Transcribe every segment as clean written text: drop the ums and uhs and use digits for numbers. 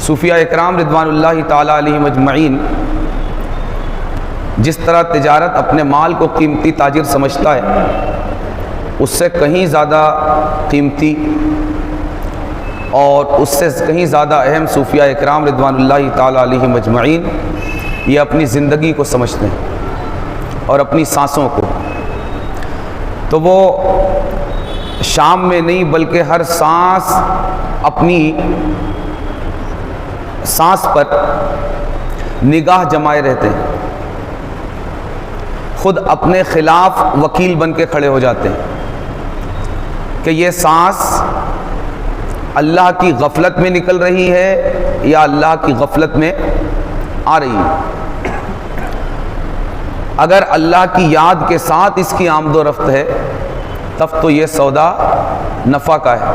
صوفیاء اکرام رضوان اللہ تعالیٰ علیہم اجمعین جس طرح تجارت اپنے مال کو قیمتی تاجر سمجھتا ہے، اس سے کہیں زیادہ قیمتی اور اس سے کہیں زیادہ اہم صوفیاء اکرام رضوان اللہ تعالیٰ علیہم اجمعین یہ اپنی زندگی کو سمجھتے ہیں اور اپنی سانسوں کو۔ تو وہ شام میں نہیں بلکہ ہر سانس اپنی سانس پر نگاہ جمائے رہتے ہیں، خود اپنے خلاف وکیل بن کے کھڑے ہو جاتے ہیں کہ یہ سانس اللہ کی غفلت میں نکل رہی ہے یا اللہ کی غفلت میں آ رہی ہے۔ اگر اللہ کی یاد کے ساتھ اس کی آمد و رفت ہے تب تو یہ سودا نفع کا ہے،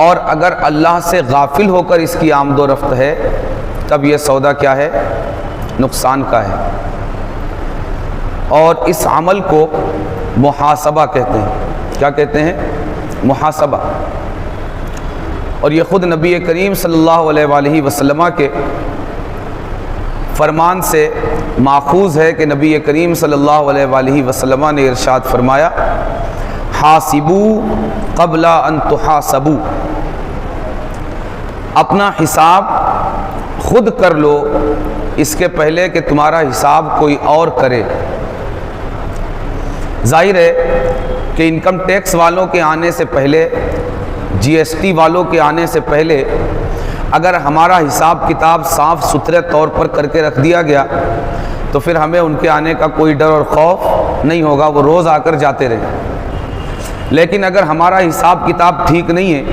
اور اگر اللہ سے غافل ہو کر اس کی آمد و رفت ہے تب یہ سودا کیا ہے؟ نقصان کا ہے۔ اور اس عمل کو محاسبہ کہتے ہیں۔ کیا کہتے ہیں؟ محاسبہ۔ اور یہ خود نبی کریم صلی اللہ علیہ وآلہ وسلم کے فرمان سے ماخوذ ہے کہ نبی کریم صلی اللہ علیہ وآلہ وسلم نے ارشاد فرمایا، حاسبوا قبل ان تحاسبوا، اپنا حساب خود کر لو اس کے پہلے کہ تمہارا حساب کوئی اور کرے۔ ظاہر ہے کہ انکم ٹیکس والوں کے آنے سے پہلے، جی ایس ٹی والوں کے آنے سے پہلے اگر ہمارا حساب کتاب صاف ستھرے طور پر کر کے رکھ دیا گیا تو پھر ہمیں ان کے آنے کا کوئی ڈر اور خوف نہیں ہوگا، وہ روز آ کر جاتے رہے۔ لیکن اگر ہمارا حساب کتاب ٹھیک نہیں ہے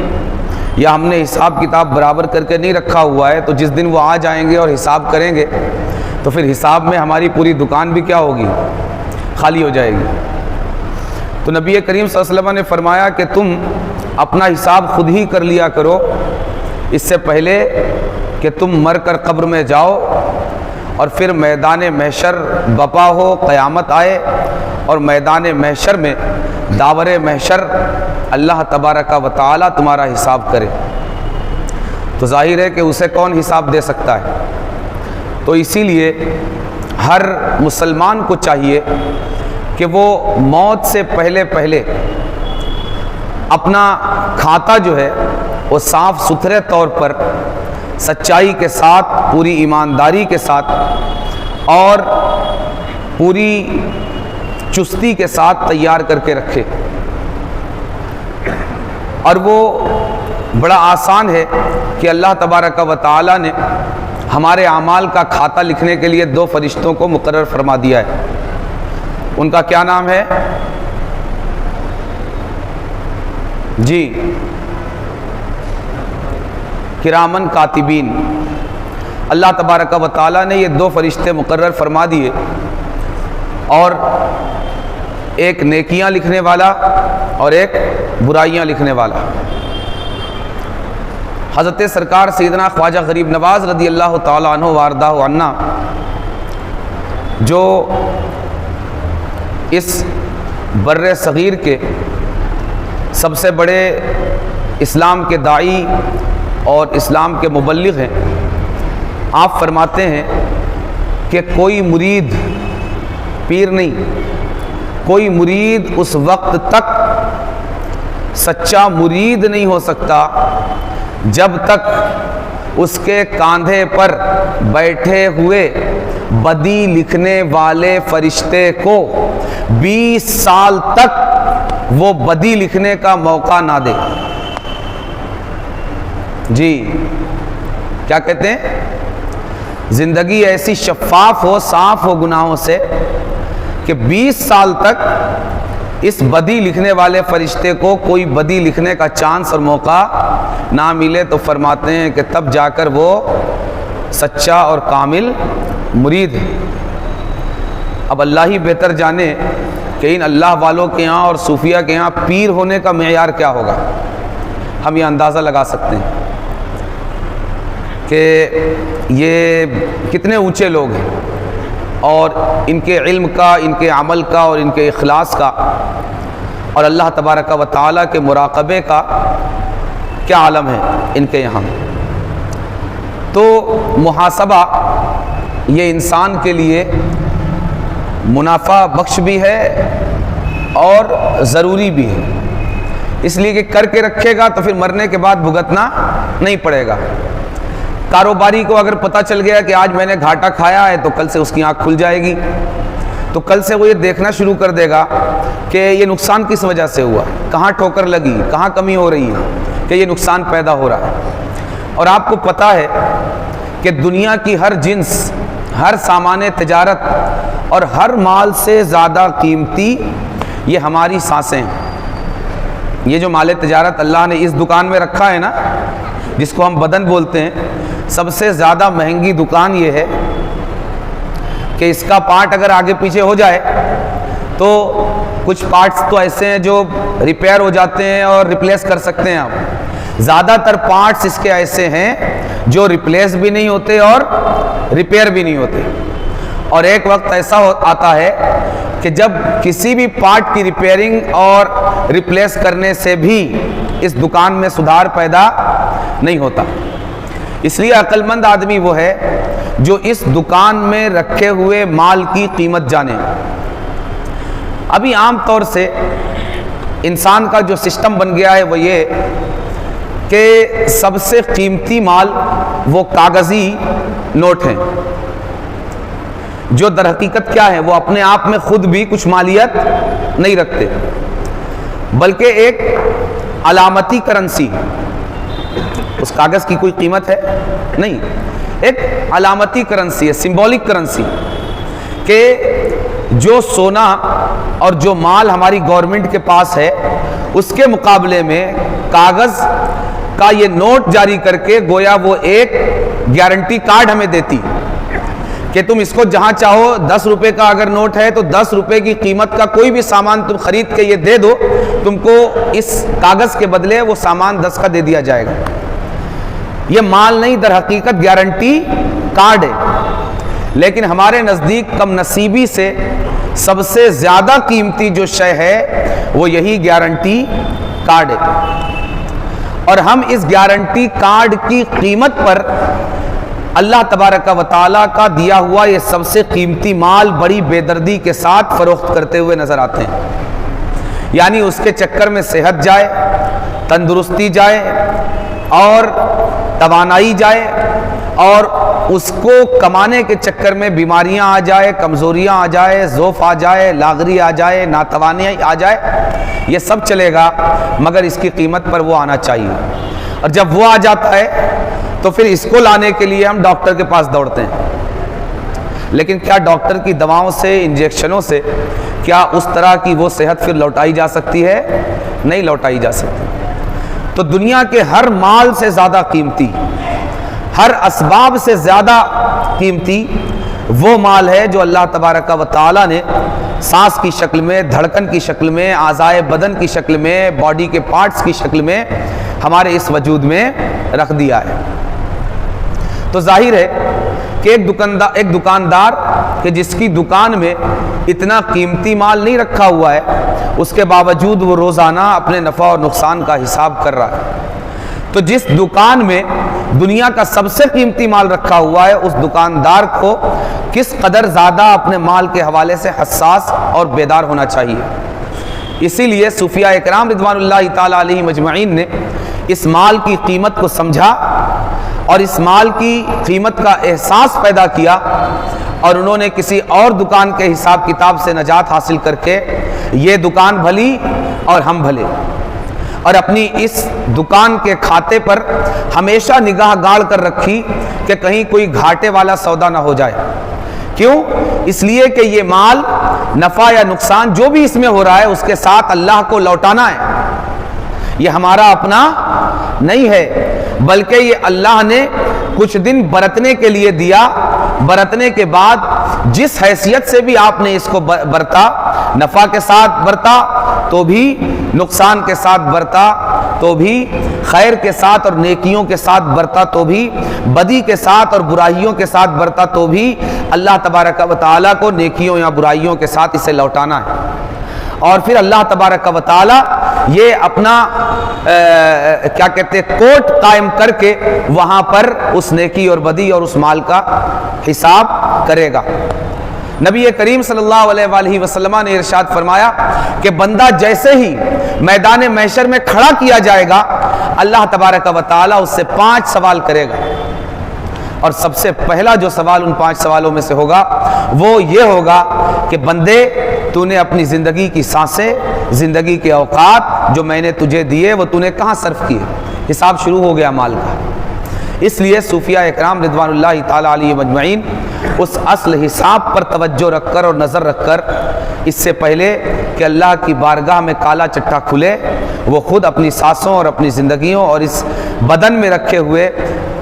یا ہم نے حساب کتاب برابر کر کے نہیں رکھا ہوا ہے تو جس دن وہ آ جائیں گے اور حساب کریں گے تو پھر حساب میں ہماری پوری دکان بھی کیا ہوگی؟ خالی ہو جائے گی۔ تو نبی کریم صلی اللہ علیہ وسلم نے فرمایا کہ تم اپنا حساب خود ہی کر لیا کرو اس سے پہلے کہ تم مر کر قبر میں جاؤ اور پھر میدان محشر بپا ہو، قیامت آئے اور میدان محشر میں داور محشر اللہ تبارک و تعالی تمہارا حساب کرے، تو ظاہر ہے کہ اسے کون حساب دے سکتا ہے۔ تو اسی لیے ہر مسلمان کو چاہیے کہ وہ موت سے پہلے اپنا کھاتا جو ہے وہ صاف ستھرے طور پر سچائی کے ساتھ، پوری ایمانداری کے ساتھ اور پوری چستی کے ساتھ تیار کر کے رکھے۔ اور وہ بڑا آسان ہے کہ اللہ تبارک و تعالی نے ہمارے اعمال کا کھاتا لکھنے کے لیے 2 فرشتوں کو مقرر فرما دیا ہے۔ ان کا کیا نام ہے؟ جی، کرامن کاتبین۔ اللہ تبارک و تعالی نے یہ 2 فرشتے مقرر فرما دیے، اور ایک نیکیاں لکھنے والا اور ایک برائیاں لکھنے والا۔ حضرت سرکار سیدنا خواجہ غریب نواز رضی اللہ تعالیٰ عنہ وارضہ عنا جو اس بر صغیر کے سب سے بڑے اسلام کے داعی اور اسلام کے مبلغ ہیں، آپ فرماتے ہیں کہ کوئی مرید، پیر نہیں، کوئی مرید اس وقت تک سچا مرید نہیں ہو سکتا جب تک اس کے کاندھے پر بیٹھے ہوئے بدی لکھنے والے فرشتے کو 20 سال تک وہ بدی لکھنے کا موقع نہ دے۔ جی، کیا کہتے ہیں؟ زندگی ایسی شفاف ہو، صاف ہو گناہوں سے کہ 20 سال تک اس بدی لکھنے والے فرشتے کو کوئی بدی لکھنے کا چانس اور موقع نہ ملے، تو فرماتے ہیں کہ تب جا کر وہ سچا اور کامل مرید ہے۔ اب اللہ ہی بہتر جانے کہ ان اللہ والوں کے یہاں اور صوفیہ کے یہاں پیر ہونے کا معیار کیا ہوگا۔ ہم یہ اندازہ لگا سکتے ہیں کہ یہ کتنے اونچے لوگ ہیں، اور ان کے علم کا، ان کے عمل کا اور ان کے اخلاص کا اور اللہ تبارک و تعالیٰ کے مراقبے کا کیا عالم ہے ان کے یہاں۔ تو محاسبہ یہ انسان کے لیے منافع بخش بھی ہے اور ضروری بھی ہے، اس لیے کہ کر کے رکھے گا تو پھر مرنے کے بعد بھگتنا نہیں پڑے گا۔ کاروباری کو اگر پتہ چل گیا کہ آج میں نے گھاٹا کھایا ہے تو کل سے اس کی آنکھ کھل جائے گی، تو کل سے وہ یہ دیکھنا شروع کر دے گا کہ یہ نقصان کس وجہ سے ہوا، کہاں ٹھوکر لگی، کہاں کمی ہو رہی ہے کہ یہ نقصان پیدا ہو رہا ہے۔ اور آپ کو پتہ ہے کہ دنیا کی ہر جنس، ہر سامان تجارت اور ہر مال سے زیادہ قیمتی یہ ہماری سانسیں ہیں۔ یہ جو مال تجارت اللہ نے اس دکان میں رکھا ہے نا، جس کو ہم بدن بولتے ہیں، سب سے زیادہ مہنگی دکان یہ ہے کہ اس کا پارٹ اگر آگے پیچھے ہو جائے تو کچھ پارٹس تو ایسے ہیں جو ریپیئر ہو جاتے ہیں اور ریپلیس کر سکتے ہیں آپ، زیادہ تر پارٹس اس کے ایسے ہیں جو ریپلیس بھی نہیں ہوتے اور ریپیئر بھی نہیں ہوتے۔ اور ایک وقت ایسا آتا ہے کہ جب کسی بھی پارٹ کی ریپیئرنگ اور ریپلیس کرنے سے بھی اس دکان میں سدھار پیدا نہیں ہوتا۔ اس لیے عقل مند آدمی وہ ہے جو اس دکان میں رکھے ہوئے مال کی قیمت جانے۔ ابھی عام طور سے انسان کا جو سسٹم بن گیا ہے وہ یہ کہ سب سے قیمتی مال وہ کاغذی نوٹ ہیں، جو در حقیقت کیا ہے، وہ اپنے آپ میں خود بھی کچھ مالیت نہیں رکھتے، بلکہ ایک علامتی کرنسی، اس کاغذ کی کوئی قیمت ہے نہیں، ایک علامتی کرنسی ہے، سمبولک کرنسی، کہ جو سونا اور جو مال ہماری گورنمنٹ کے پاس ہے اس کے مقابلے میں کاغذ کا یہ نوٹ جاری کر کے گویا وہ ایک گارنٹی کارڈ ہمیں دیتی کہ تم اس کو جہاں چاہو، 10 روپے کا اگر نوٹ ہے تو 10 روپے کی قیمت کا کوئی بھی سامان تم خرید کے یہ دے دو، تم کو اس کاغذ کے بدلے وہ سامان 10 کا دے دیا جائے گا۔ یہ مال نہیں، در حقیقت گارنٹی کارڈ ہے، لیکن ہمارے نزدیک کم نصیبی سے سب سے زیادہ قیمتی جو شے ہے وہ یہی گارنٹی کارڈ ہے، اور ہم اس گارنٹی کارڈ کی قیمت پر اللہ تبارک و تعالیٰ کا دیا ہوا یہ سب سے قیمتی مال بڑی بے دردی کے ساتھ فروخت کرتے ہوئے نظر آتے ہیں۔ یعنی اس کے چکر میں صحت جائے، تندرستی جائے اور توانائی جائے، اور اس کو کمانے کے چکر میں بیماریاں آ جائے، کمزوریاں آ جائے، ضعف آ جائے، لاغری آ جائے، ناتوانی آ جائے، یہ سب چلے گا، مگر اس کی قیمت پر وہ آنا چاہیے۔ اور جب وہ آ جاتا ہے تو پھر اس کو لانے کے لیے ہم ڈاکٹر کے پاس دوڑتے ہیں، لیکن کیا ڈاکٹر کی دواؤں سے، انجیکشنوں سے کیا اس طرح کی وہ صحت پھر لوٹائی جا سکتی ہے؟ نہیں لوٹائی جا سکتی۔ تو دنیا کے ہر مال سے زیادہ قیمتی، ہر اسباب سے زیادہ قیمتی وہ مال ہے جو اللہ تبارک و تعالیٰ نے سانس کی شکل میں، دھڑکن کی شکل میں، اعضائے بدن کی شکل میں، باڈی کے پارٹس کی شکل میں ہمارے اس وجود میں رکھ دیا ہے۔ تو ظاہر ہے کہ ایک دکاندار کہ جس کی دکان میں اتنا قیمتی مال نہیں رکھا ہوا ہے، اس کے باوجود وہ روزانہ اپنے نفع اور نقصان کا حساب کر رہا ہے۔ تو جس دکان میں دنیا کا سب سے قیمتی مال رکھا ہوا ہے، اس دکاندار کو کس قدر زیادہ اپنے مال کے حوالے سے حساس اور بیدار ہونا چاہیے۔ اسی لیے صوفیاء اکرام رضوان اللہ تعالی علیہ مجمعین نے اس مال کی قیمت کو سمجھا اور اس مال کی قیمت کا احساس پیدا کیا، اور انہوں نے کسی اور دکان کے حساب کتاب سے نجات حاصل کر کے یہ دکان بھلی اور ہم بھلے، اور اپنی اس دکان کے کھاتے پر ہمیشہ نگاہ گاڑ کر رکھی کہ کہیں کوئی گھاٹے والا سودا نہ ہو جائے۔ کیوں؟ اس لیے کہ یہ مال، نفع یا نقصان جو بھی اس میں ہو رہا ہے، اس کے ساتھ اللہ کو لوٹانا ہے۔ یہ ہمارا اپنا نہیں ہے، بلکہ یہ اللہ نے کچھ دن برتنے کے لیے دیا، برتنے کے بعد جس حیثیت سے بھی آپ نے اس کو برتا، نفع کے ساتھ برتا تو بھی، نقصان کے ساتھ برتا تو بھی، خیر کے ساتھ اور نیکیوں کے ساتھ برتا تو بھی، بدی کے ساتھ اور برائیوں کے ساتھ برتا تو بھی، اللہ تبارک و تعالیٰ کو نیکیوں یا برائیوں کے ساتھ اسے لوٹانا ہے۔ اور پھر اللہ تبارک و تعالیٰ یہ اپنا کیا کہتے ہیں کوٹ قائم کر کے وہاں پر اس نیکی اور بدی اور اس مال کا حساب کرے گا۔ نبی کریم صلی اللہ علیہ وآلہ وسلم نے ارشاد فرمایا کہ بندہ جیسے ہی میدان محشر میں کھڑا کیا جائے گا، اللہ تبارک و تعالیٰ اس سے 5 سوال کرے گا، اور سب سے پہلا جو سوال ان 5 سوالوں میں سے ہوگا وہ یہ ہوگا کہ بندے، تو نے اپنی زندگی کی سانسیں، زندگی کے اوقات جو میں نے تجھے دیے وہ تو نے کہاں صرف کیے؟ حساب شروع ہو گیا مال کا۔ اس لیے صوفیاء اکرام رضوان اللہ تعالیٰ علیہم اجمعین اس اصل حساب پر توجہ رکھ کر اور نظر رکھ کر، اس سے پہلے کہ اللہ کی بارگاہ میں کالا چٹا کھلے، وہ خود اپنی سانسوں اور اپنی زندگیوں اور اس بدن میں رکھے ہوئے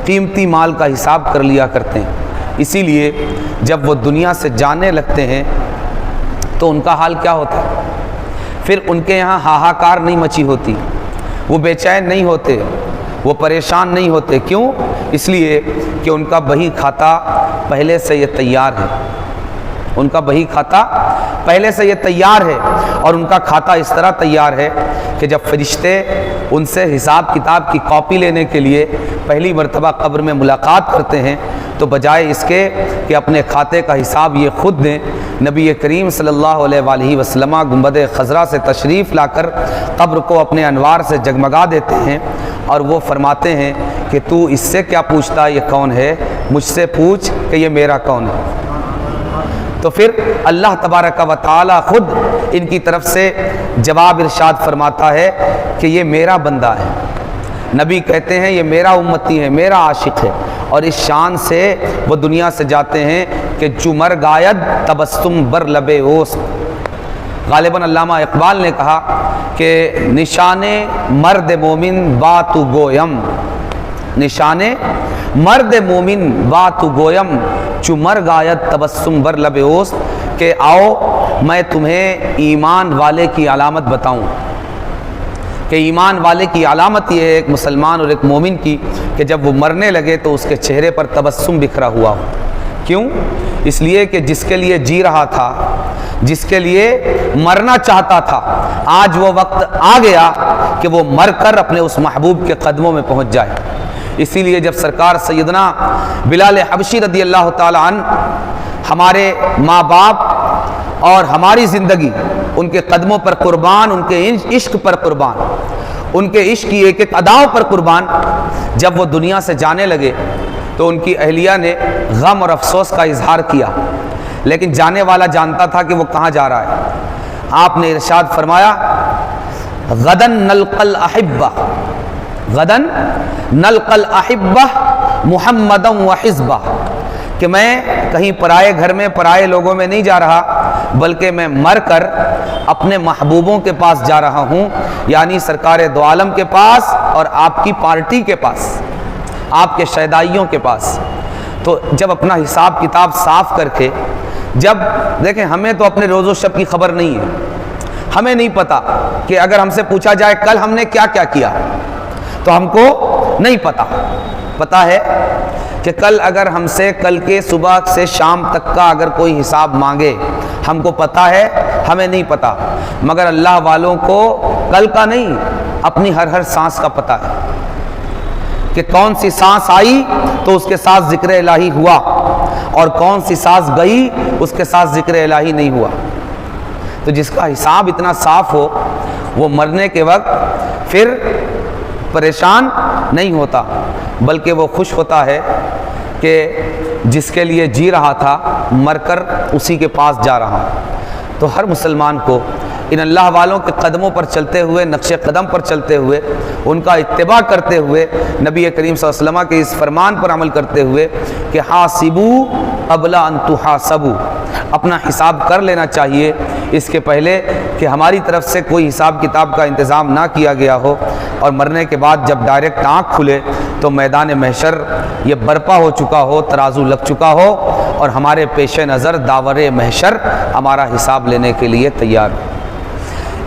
قیمتی مال کا حساب کر لیا کرتے ہیں۔ اسی لیے جب وہ دنیا سے جانے لگتے ہیں تو ان کا حال کیا ہوتا ہے؟ پھر ان کے یہاں ہاہاکار نہیں مچی ہوتی، وہ بے چین نہیں ہوتے، وہ پریشان نہیں ہوتے۔ کیوں؟ اس لیے کہ ان کا بہی کھاتا پہلے سے یہ تیار ہے، ان کا بہی کھاتا پہلے سے یہ تیار ہے، اور ان کا کھاتا اس طرح تیار ہے کہ جب فرشتے ان سے حساب کتاب کی کاپی لینے کے لیے پہلی مرتبہ قبر میں ملاقات کرتے ہیں تو بجائے اس کے کہ اپنے کھاتے کا حساب یہ خود دیں، نبی کریم صلی اللہ علیہ وآلہ وسلم گنبد خضرا سے تشریف لا کر قبر کو اپنے انوار سے جگمگا دیتے ہیں، اور وہ فرماتے ہیں کہ تو اس سے کیا پوچھتا یہ کون ہے، مجھ سے پوچھ کہ یہ میرا کون ہے۔ تو پھر اللہ تبارک و تعالی خود ان کی طرف سے جواب ارشاد فرماتا ہے کہ یہ میرا بندہ ہے۔ نبی کہتے ہیں یہ میرا امتی ہے، میرا عاشق ہے، اور اس شان سے وہ دنیا سے جاتے ہیں کہ چمر گاید تبسم بر لب اوست۔ غالباً علامہ اقبال نے کہا کہ نشان مرد مومن باتو گویم، نشان مرد مومن باتو گویم چمر گاید تبسم بر لب اوست، کہ آؤ میں تمہیں ایمان والے کی علامت بتاؤں، کہ ایمان والے کی علامت یہ ہے ایک مسلمان اور ایک مومن کی کہ جب وہ مرنے لگے تو اس کے چہرے پر تبسم بکھرا ہوا ہو۔ کیوں؟ اس لیے کہ جس کے لیے جی رہا تھا، جس کے لیے مرنا چاہتا تھا، آج وہ وقت آ گیا کہ وہ مر کر اپنے اس محبوب کے قدموں میں پہنچ جائے۔ اسی لیے جب سرکار سیدنا بلال حبشی رضی اللہ تعالی عنہ ہمارے ماں باپ اور ہماری زندگی ان کے قدموں پر قربان، ان کے عشق پر قربان، ان کے عشق کی ایک ایک اداؤں پر قربان، جب وہ دنیا سے جانے لگے تو ان کی اہلیہ نے غم اور افسوس کا اظہار کیا، لیکن جانے والا جانتا تھا کہ وہ کہاں جا رہا ہے۔ آپ نے ارشاد فرمایا غدن نلقى الاحبہ، غدن نلقى الاحبہ محمدا وحزبہ، کہ میں کہیں پرائے گھر میں پرائے لوگوں میں نہیں جا رہا، بلکہ میں مر کر اپنے محبوبوں کے پاس جا رہا ہوں، یعنی سرکار دو عالم کے پاس اور آپ کی پارٹی کے پاس، آپ کے شیدائیوں کے پاس۔ تو جب اپنا حساب کتاب صاف کر کے، جب دیکھیں ہمیں تو اپنے روز و شب کی خبر نہیں ہے، ہمیں نہیں پتا کہ اگر ہم سے پوچھا جائے کل ہم نے کیا کیا کیا تو ہم کو نہیں پتا۔ پتا ہے کہ کل اگر ہم سے کل کے صبح سے شام تک کا اگر کوئی حساب مانگے، ہم کو پتا ہے، ہمیں نہیں پتا، مگر اللہ والوں کو کل کا نہیں، اپنی ہر سانس کا پتا ہے کہ کون سی سانس آئی تو اس کے ساتھ ذکر الہی ہوا، اور کون سی سانس گئی اس کے ساتھ ذکر الہی نہیں ہوا۔ تو جس کا حساب اتنا صاف ہو وہ مرنے کے وقت پھر پریشان نہیں ہوتا، بلکہ وہ خوش ہوتا ہے کہ جس کے لیے جی رہا تھا مر کر اسی کے پاس جا رہا ہوں۔ تو ہر مسلمان کو ان اللہ والوں کے قدموں پر چلتے ہوئے، نقش قدم پر چلتے ہوئے، ان کا اتباع کرتے ہوئے، نبی کریم صلی اللہ علیہ وسلم کے اس فرمان پر عمل کرتے ہوئے کہ حاسبو قبل ان تحاسبو، اپنا حساب کر لینا چاہیے اس کے پہلے کہ ہماری طرف سے کوئی حساب کتاب کا انتظام نہ کیا گیا ہو، اور مرنے کے بعد جب ڈائریکٹ آنکھ کھلے تو میدان محشر یہ برپا ہو چکا ہو، ترازو لگ چکا ہو، اور ہمارے پیش نظر داور محشر ہمارا حساب لینے کے لیے تیار ہو۔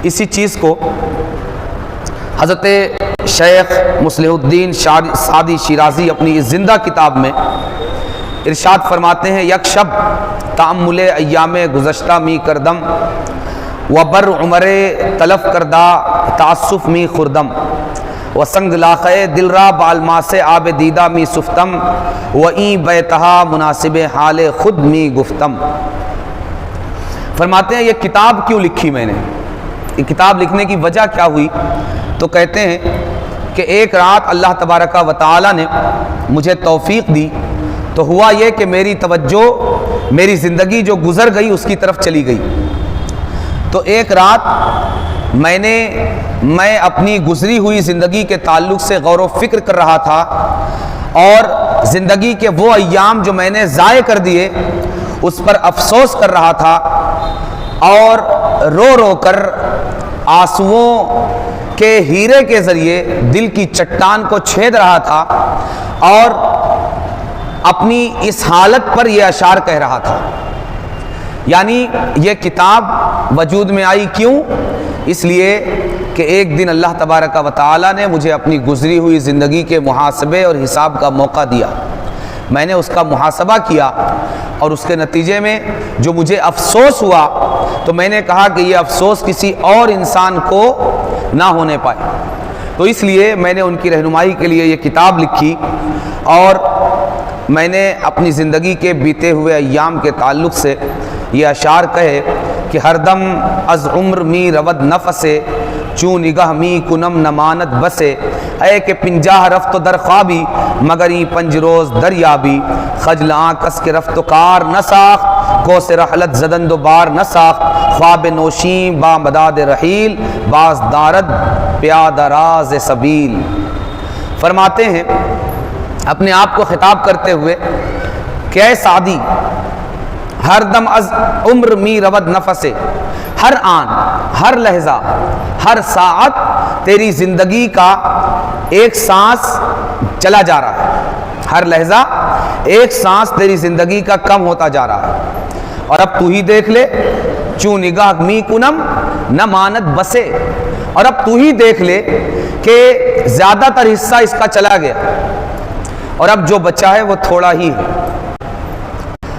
اسی چیز کو حضرت شیخ مصلح الدین سعدی شیرازی اپنی اس زندہ کتاب میں ارشاد فرماتے ہیں یک شب تأمل ایام گزشتہ می کردم وبر عمر تلف کردہ تعصف می خوردم و سنگ لاخے دل را بالما سے آب دیدہ می سفتم و این بیتہا مناسب حال خود می گفتم. فرماتے ہیں یہ کتاب کیوں لکھی میں نے، یہ کتاب لکھنے کی وجہ کیا ہوئی؟ تو کہتے ہیں کہ ایک رات اللہ تبارک و تعالی نے مجھے توفیق دی تو ہوا یہ کہ میری توجہ میری زندگی جو گزر گئی اس کی طرف چلی گئی. تو ایک رات میں اپنی گزری ہوئی زندگی کے تعلق سے غور و فکر کر رہا تھا اور زندگی کے وہ ایام جو میں نے ضائع کر دیے اس پر افسوس کر رہا تھا اور رو رو کر آنسوؤں کے ہیرے کے ذریعے دل کی چٹان کو چھید رہا تھا اور اپنی اس حالت پر یہ اشعار کہہ رہا تھا. یعنی یہ کتاب وجود میں آئی کیوں؟ اس لیے کہ ایک دن اللہ تبارک و تعالی نے مجھے اپنی گزری ہوئی زندگی کے محاسبے اور حساب کا موقع دیا. میں نے اس کا محاسبہ کیا اور اس کے نتیجے میں جو مجھے افسوس ہوا تو میں نے کہا کہ یہ افسوس کسی اور انسان کو نہ ہونے پائے. تو اس لیے میں نے ان کی رہنمائی کے لیے یہ کتاب لکھی اور میں نے اپنی زندگی کے بیتے ہوئے ایام کے تعلق سے یہ اشعار کہے کہ ہر دم از عمر می رود نفسے چون نگاہ می کنم نمانت بسے اے کہ پنجاہ رفت در خوابی مگری پنج روز دریابی خجل آنکس کے رفت کار نہ ساخت کو سے رحلت زدند و بار نہ ساخت خواب نوشین با مداد رحیل باز دارد پیادہ راز سبیل. فرماتے ہیں اپنے آپ کو خطاب کرتے ہوئے کہ اے سعدی ہر دم از عمر می رود نفسے، ہر آن ہر لحظہ ہر ساعت تیری زندگی کا ایک سانس چلا جا رہا ہے، ہر لحظہ ایک سانس تیری زندگی کا کم ہوتا جا رہا ہے. اور اب تو ہی دیکھ لے چون نگاہ می کنم نہ مانت بسے، اور اب تو ہی دیکھ لے کہ زیادہ تر حصہ اس کا چلا گیا اور اب جو بچا ہے وہ تھوڑا ہی ہے.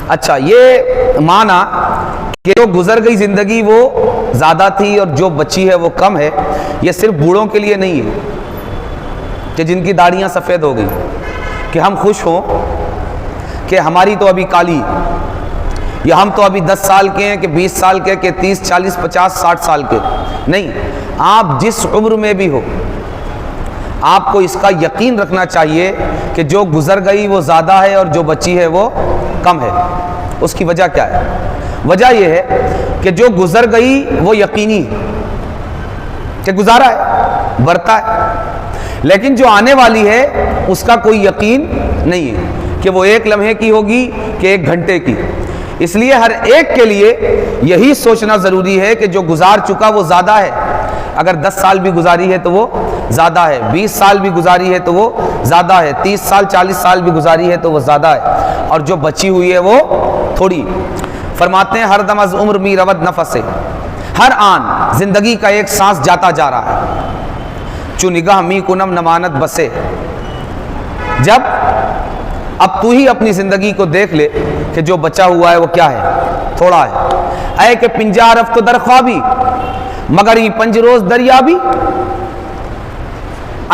اچھا یہ معنی کہ جو گزر گئی زندگی وہ زیادہ تھی اور جو بچی ہے وہ کم ہے، یہ صرف بوڑھوں کے لیے نہیں ہے کہ جن کی داڑیاں سفید ہو گئی کہ ہم خوش ہوں کہ ہماری تو ابھی کالی ہے، یا ہم تو ابھی 10 سال کے ہیں کہ 20 سال کے کہ 30 40 50 60 سال کے. نہیں، آپ جس عمر میں بھی ہو آپ کو اس کا یقین رکھنا چاہیے کہ جو گزر گئی وہ زیادہ ہے اور جو بچی ہے وہ کم ہے. اس کی وجہ کیا ہے؟ وجہ یہ ہے کہ جو گزر گئی وہ یقینی ہے کہ گزارا ہے، برتا ہے، لیکن جو آنے والی ہے اس کا کوئی یقین نہیں ہے کہ وہ 1 لمحے کی ہوگی کہ 1 گھنٹے کی. اس لیے ہر ایک کے لیے یہی سوچنا ضروری ہے کہ جو گزار چکا وہ زیادہ ہے. اگر 10 سال بھی گزاری ہے تو وہ زیادہ ہے، 20 سال بھی گزاری ہے تو وہ زیادہ ہے، 30 سال 40 سال بھی گزاری ہے تو وہ زیادہ ہے، اور جو بچی ہوئی ہے وہ تھوڑی. فرماتے ہیں ہر دم از عمر می رود نفسے، ہر آن زندگی کا ایک سانس جاتا جا رہا ہے. چو نگاہ می کنم نمانت بسے، جب اب تو ہی اپنی زندگی کو دیکھ لے کہ جو بچا ہوا ہے وہ کیا ہے؟ تھوڑا ہے. اے کہ پنجاہ رفت در خوابی مگر یہ 5 روز دریابی.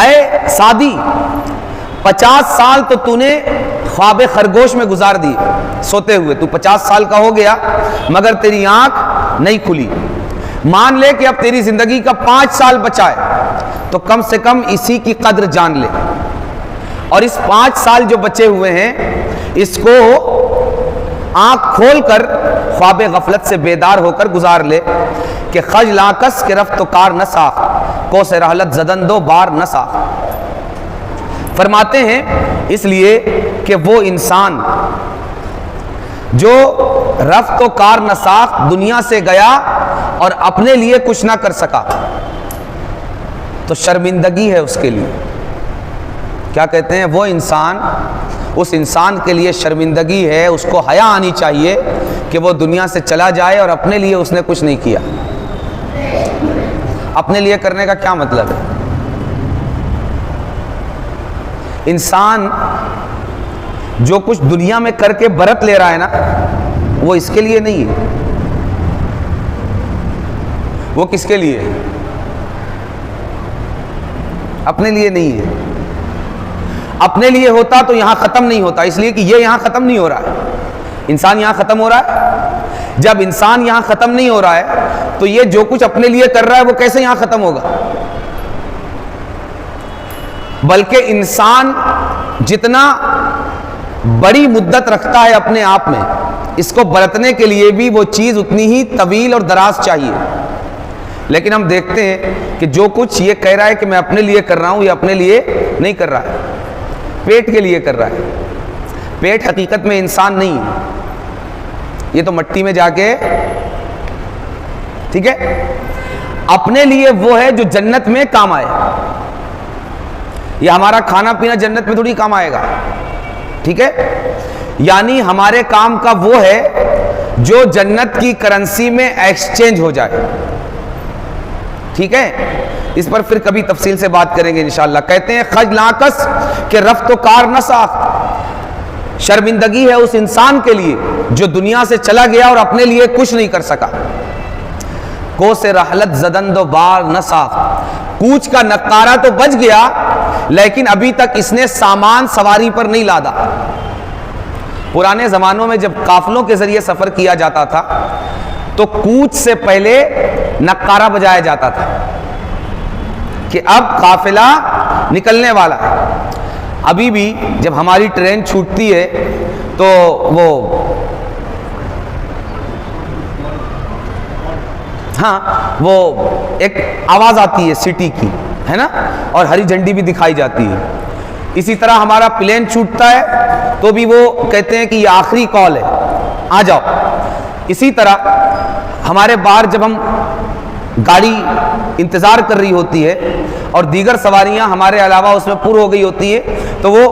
اے سادی 50 سال تو تو نے خواب خرگوش میں گزار دی سوتے ہوئے، تو 50 سال کا ہو گیا مگر تیری آنکھ نہیں کھلی. مان لے کہ اب تیری زندگی کا 5 سال بچا ہے تو کم سے کم اسی کی قدر جان لے، اور اس 5 سال جو بچے ہوئے ہیں اس کو آنکھ کھول کر خواب غفلت سے بیدار ہو کر گزار لے کہ خج لاکس کے رفت و کار نہ ساخ کو سے رحلت زدن دو بار نہ ساخ. فرماتے ہیں اس لیے کہ وہ انسان جو رفت و کار نہ ساخ دنیا سے گیا اور اپنے لیے کچھ نہ کر سکا تو شرمندگی ہے اس کے لیے. کیا کہتے ہیں؟ وہ انسان، اس انسان کے لیے شرمندگی ہے، اس کو حیا آنی چاہیے کہ وہ دنیا سے چلا جائے اور اپنے لیے اس نے کچھ نہیں کیا. اپنے لیے کرنے کا کیا مطلب ہے؟ انسان جو کچھ دنیا میں کر کے برت لے رہا ہے نا وہ اس کے لیے نہیں ہے. وہ کس کے لیے ہے؟ اپنے لیے نہیں ہے۔ اپنے لیے ہوتا تو یہاں ختم نہیں ہوتا، اس لیے کہ یہ یہاں ختم نہیں ہو رہا ہے، انسان یہاں ختم ہو رہا ہے۔ جب انسان یہاں ختم نہیں ہو رہا ہے تو یہ جو کچھ اپنے لیے کر رہا ہے وہ کیسے یہاں ختم ہوگا؟ بلکہ انسان جتنا بڑی مدت رکھتا ہے اپنے آپ میں، اس کو برتنے کے لیے بھی وہ چیز اتنی ہی طویل اور دراز چاہیے۔ لیکن ہم دیکھتے ہیں کہ جو کچھ یہ کہہ رہا ہے کہ میں اپنے لیے کر رہا ہوں، یہ اپنے لیے نہیں کر رہا ہے، پیٹ کے لیے کر رہا ہے۔ پیٹ حقیقت میں انسان نہیں ہے، یہ تو مٹی میں جا کے، ٹھیک ہے؟ اپنے لیے وہ ہے جو جنت میں کام آئے۔ یہ ہمارا کھانا پینا جنت میں تھوڑی کام آئے گا، ٹھیک ہے؟ یعنی ہمارے کام کا وہ ہے جو جنت کی کرنسی میں ایکسچینج ہو جائے، ٹھیک ہے؟ اس پر پھر کبھی تفصیل سے بات کریں گے انشاءاللہ۔ کہتے ہیں خج ناقص کہ رفت و کار نہ ساخت، شرمندگی ہے اس انسان کے لیے جو دنیا سے چلا گیا اور اپنے لیے کچھ نہیں کر سکا۔ کو سے رحلت زدند و بار نہ ساخت، کوچ کا نقارہ تو بچ گیا لیکن ابھی تک اس نے سامان سواری پر نہیں لادا۔ پرانے زمانوں میں جب قافلوں کے ذریعے سفر کیا جاتا تھا تو کوچ سے پہلے نقارہ بجایا جاتا تھا کہ اب قافلہ نکلنے والا ہے۔ ابھی بھی جب ہماری ٹرین چھوٹتی ہے تو وہ ایک آواز آتی ہے سٹی کی، ہے نا، اور ہری جھنڈی بھی دکھائی جاتی ہے۔ اسی طرح ہمارا پلین چھوٹتا ہے تو بھی وہ کہتے ہیں کہ یہ آخری کال ہے، آ جاؤ۔ اسی طرح ہمارے باہر جب ہم گاڑی انتظار کر رہی ہوتی ہے اور دیگر سواریاں ہمارے علاوہ اس میں پر ہو گئی ہوتی ہے تو وہ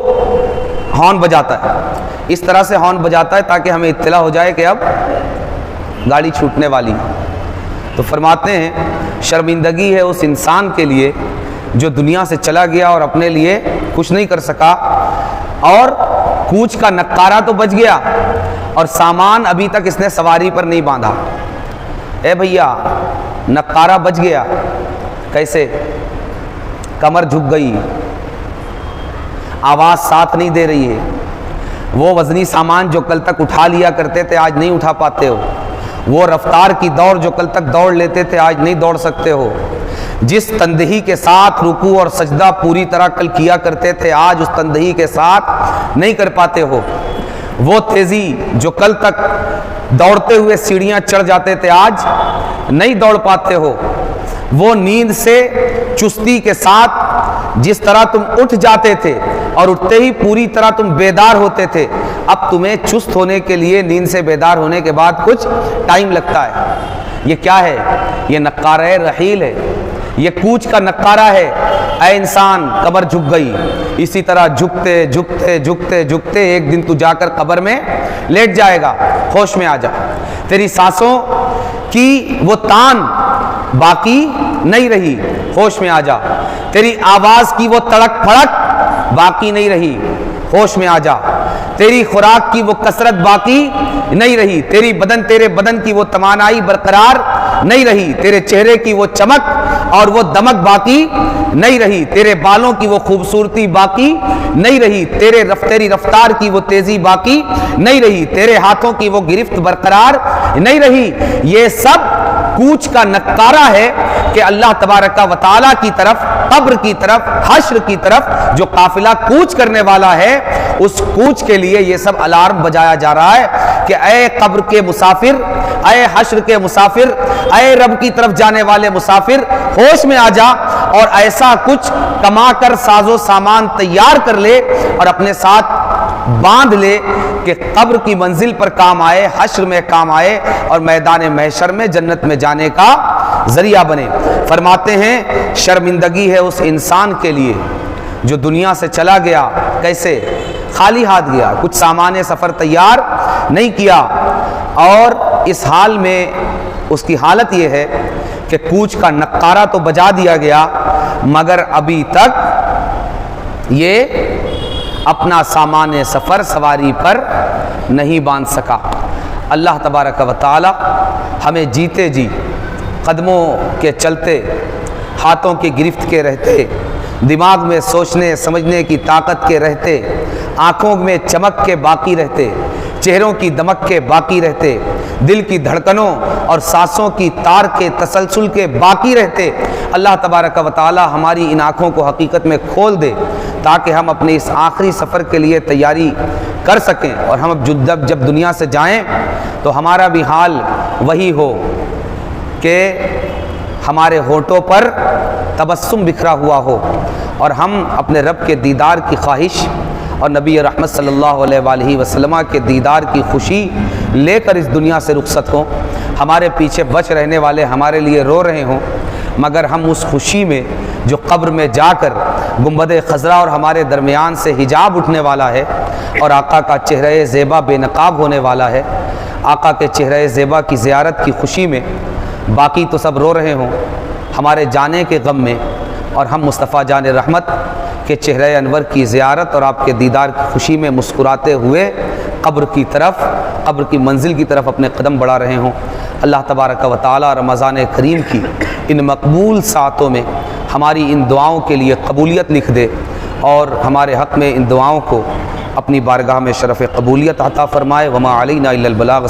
ہارن بجاتا ہے، اس طرح سے ہارن بجاتا ہے تاکہ ہمیں اطلاع ہو جائے کہ اب گاڑی چھوٹنے والی ہے۔ تو فرماتے ہیں شرمندگی ہے اس انسان کے لیے جو دنیا سے چلا گیا اور اپنے لیے کچھ نہیں کر سکا، اور کوچ کا نقارہ تو بچ گیا اور سامان ابھی تک اس نے سواری پر نہیں باندھا۔ اے بھیا، نقارہ بچ گیا کیسے؟ کمر جھک گئی، آواز ساتھ نہیں دے رہی ہے، وہ وزنی سامان جو کل تک اٹھا لیا کرتے تھے آج نہیں اٹھا پاتے ہو، وہ رفتار کی دوڑ جو کل تک دوڑ لیتے تھے آج نہیں دوڑ سکتے ہو، جس تندہی کے ساتھ رکوع اور سجدہ پوری طرح کل کیا کرتے تھے آج اس تندہی کے ساتھ نہیں کر پاتے ہو، وہ تیزی جو کل تک دوڑتے ہوئے سیڑھیاں چڑھ جاتے تھے آج نہیں دوڑ پاتے ہو، وہ نیند سے چستی کے ساتھ جس طرح تم اٹھ جاتے تھے اور اٹھتے ہی پوری طرح تم بیدار ہوتے تھے، اب تمہیں چست ہونے کے لیے نیند سے بیدار ہونے کے بعد کچھ ٹائم لگتا ہے۔ یہ کیا ہے؟ یہ نقارہ رحیل ہے، یہ کوچ کا نقارہ ہے۔ اے انسان، قبر جھک گئی، اسی طرح جھکتے جھکتے جھکتے جھکتے ایک دن تو جا کر قبر میں لیٹ جائے گا، ہوش میں آ جا۔ تیری سانسوں کی وہ تان باقی نہیں رہی، ہوش میں آ جا۔ تیری آواز کی وہ تڑک پھڑک باقی نہیں رہی، ہوش میں آ جا۔ تیری خوراک کی وہ کثرت باقی نہیں رہی، تیرے بدن کی وہ توانائی برقرار نہیں رہی، تیرے چہرے کی وہ چمک اور وہ دمک باقی نہیں رہی، تیرے بالوں کی وہ خوبصورتی باقی نہیں رہی، تیری رفتار کی وہ تیزی باقی نہیں رہی، تیرے ہاتھوں کی وہ گرفت برقرار نہیں رہی۔ یہ سب کوچ کا نقارہ ہے کہ اللہ تبارک و تعالیٰ کی طرف، قبر کی طرف، حشر کی طرف جو قافلہ کوچ کرنے والا ہے، اس کوچ کے لیے یہ سب الارم بجایا جا رہا ہے کہ اے قبر کے مسافر، اے حشر کے مسافر، اے رب کی طرف جانے والے مسافر، ہوش میں آ جا اور ایسا کچھ کما کر ساز و سامان تیار کر لے اور اپنے ساتھ باندھ لے کہ قبر کی منزل پر کام آئے، حشر میں کام آئے اور میدان محشر میں جنت میں جانے کا ذریعہ بنے۔ فرماتے ہیں شرمندگی ہے اس انسان کے لیے جو دنیا سے چلا گیا، کیسے؟ خالی ہاتھ گیا، کچھ سامان سفر تیار نہیں کیا، اور اس حال میں اس کی حالت یہ ہے کہ کوچ کا نقارہ تو بجا دیا گیا مگر ابھی تک یہ اپنا سامان سفر سواری پر نہیں باندھ سکا۔ اللہ تبارک و تعالی ہمیں جیتے جی قدموں کے چلتے، ہاتھوں کی گرفت کے رہتے، دماغ میں سوچنے سمجھنے کی طاقت کے رہتے، آنکھوں میں چمک کے باقی رہتے، چہروں کی دمک کے باقی رہتے، دل کی دھڑکنوں اور سانسوں کی تار کے تسلسل کے باقی رہتے، اللہ تبارک و تعالی ہماری ان آنکھوں کو حقیقت میں کھول دے تاکہ ہم اپنے اس آخری سفر کے لیے تیاری کر سکیں، اور ہم جب دنیا سے جائیں تو ہمارا بھی حال وہی ہو کہ ہمارے ہونٹوں پر تبسم بکھرا ہوا ہو، اور ہم اپنے رب کے دیدار کی خواہش اور نبی رحمت صلی اللہ علیہ وآلہ وسلم کے دیدار کی خوشی لے کر اس دنیا سے رخصت ہوں۔ ہمارے پیچھے بچ رہنے والے ہمارے لیے رو رہے ہوں، مگر ہم اس خوشی میں جو قبر میں جا کر گنبد خضرا اور ہمارے درمیان سے حجاب اٹھنے والا ہے اور آقا کا چہرہ زیبا بے نقاب ہونے والا ہے، آقا کے چہرہ زیبا کی زیارت کی خوشی میں باقی تو سب رو رہے ہوں ہمارے جانے کے غم میں، اور ہم مصطفیٰ جان رحمت کے چہرہ انور کی زیارت اور آپ کے دیدار کی خوشی میں مسکراتے ہوئے قبر کی منزل کی طرف اپنے قدم بڑھا رہے ہوں۔ اللہ تبارک و تعالی رمضان کریم کی ان مقبول ساعتوں میں ہماری ان دعاؤں کے لیے قبولیت لکھ دے، اور ہمارے حق میں ان دعاؤں کو اپنی بارگاہ میں شرف قبولیت عطا فرمائے۔ وما علینا الا البلاغ۔